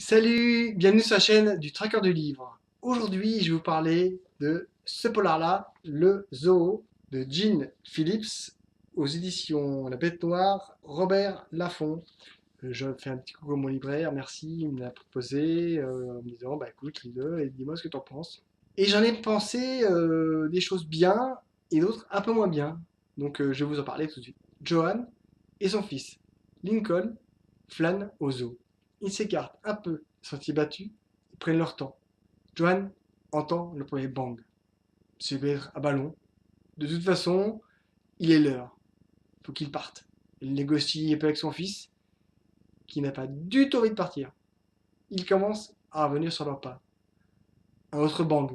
Salut, bienvenue sur la chaîne du Tracker du Livre. Aujourd'hui, je vais vous parler de ce polar-là, Le Zoo, de Jean Phillips, aux éditions La Bête Noire, Robert Laffont. Je fais un petit coucou à mon libraire, merci, il me l'a proposé en me disant, bah écoute, lis-le et dis-moi ce que t'en penses. Et j'en ai pensé des choses bien et d'autres un peu moins bien. Donc je vais vous en parler tout de suite. Johan et son fils, Lincoln, flânent au zoo. Ils s'écartent un peu, sentiers battus, ils prennent leur temps. Johan entend le premier bang. C'est peut-être un ballon. De toute façon, il est l'heure. Faut qu'il parte. Il négocie un peu avec son fils, qui n'a pas du tout envie de partir. Il commence à revenir sur leurs pas. Un autre bang,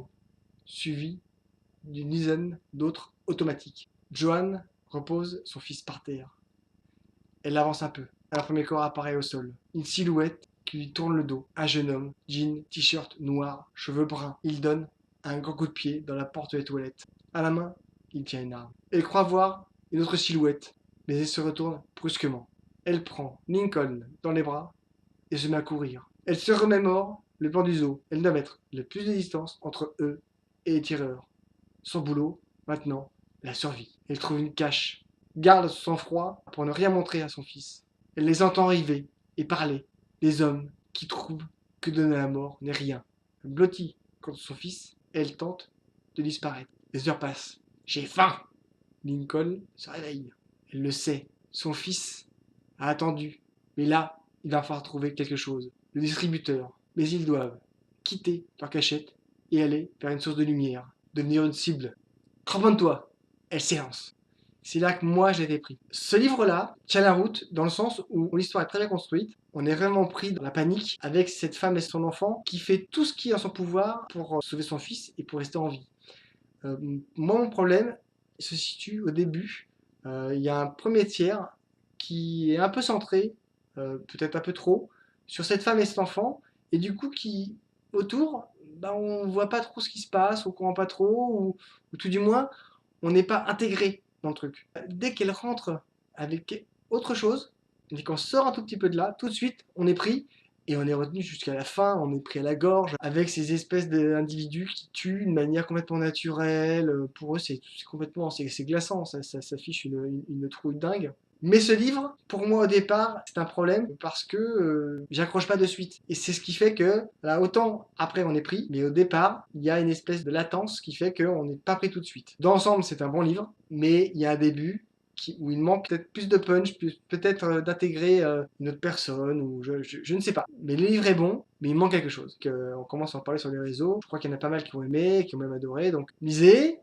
suivi d'une dizaine d'autres automatiques. Johan repose son fils par terre. Elle avance un peu. Un premier corps apparaît au sol. Une silhouette qui lui tourne le dos. Un jeune homme, jean, t-shirt noir, cheveux bruns. Il donne un grand coup de pied dans la porte des toilettes. À la main, il tient une arme. Elle croit voir une autre silhouette, mais elle se retourne brusquement. Elle prend Lincoln dans les bras et se met à courir. Elle se remémore le plan du zoo. Elle doit mettre le plus de distance entre eux et les tireurs. Son boulot, maintenant, la survie. Elle trouve une cache, garde son sang-froid pour ne rien montrer à son fils. Elle les entend arriver et parler, des hommes qui trouvent que donner la mort n'est rien. Blottie contre son fils, elle tente de disparaître. Les heures passent. J'ai faim. Lincoln se réveille. Elle le sait. Son fils a attendu. Mais là, il va falloir trouver quelque chose. Le distributeur. Mais ils doivent quitter leur cachette et aller vers une source de lumière. Devenir une cible. Cramponne-toi. Elle s'élance. C'est là que moi j'ai été pris. Ce livre-là tient la route dans le sens où l'histoire est très bien construite. On est vraiment pris dans la panique avec cette femme et son enfant qui fait tout ce qui est en son pouvoir pour sauver son fils et pour rester en vie. Moi, mon problème se situe au début. Il y a un premier tiers qui est un peu centré, peut-être un peu trop, sur cette femme et cet enfant, et du coup qui, autour, bah, on voit pas trop ce qui se passe, on comprend pas trop, ou tout du moins, on n'est pas intégré dans le truc. Dès qu'elle rentre avec autre chose, dès qu'on sort un tout petit peu de là, tout de suite, on est pris et on est retenu jusqu'à la fin, on est pris à la gorge avec ces espèces d'individus qui tuent de manière complètement naturelle. Pour eux, c'est complètement, c'est glaçant, ça s'affiche une trouille dingue. Mais ce livre, pour moi au départ, c'est un problème parce que j'accroche pas de suite. Et c'est ce qui fait que, là, autant après on est pris, mais au départ, il y a une espèce de latence qui fait qu'on n'est pas pris tout de suite. Dans l'ensemble, c'est un bon livre, mais il y a un début où il manque peut-être plus de punch, peut-être d'intégrer une autre personne, ou je ne sais pas. Mais le livre est bon, mais il manque quelque chose. On commence à en parler sur les réseaux. Je crois qu'il y en a pas mal qui ont aimé, qui ont même adoré. Donc lisez,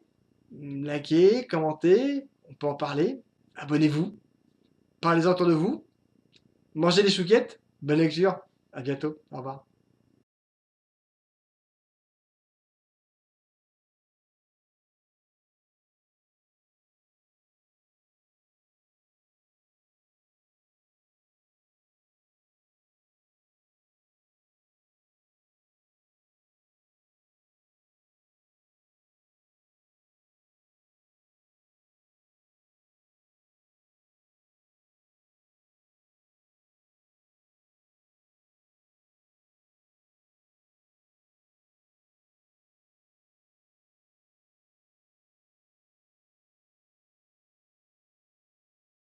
likez, commentez, on peut en parler. Abonnez-vous, parlez-en autour de vous. Mangez des chouquettes. Bonne lecture. À bientôt. Au revoir.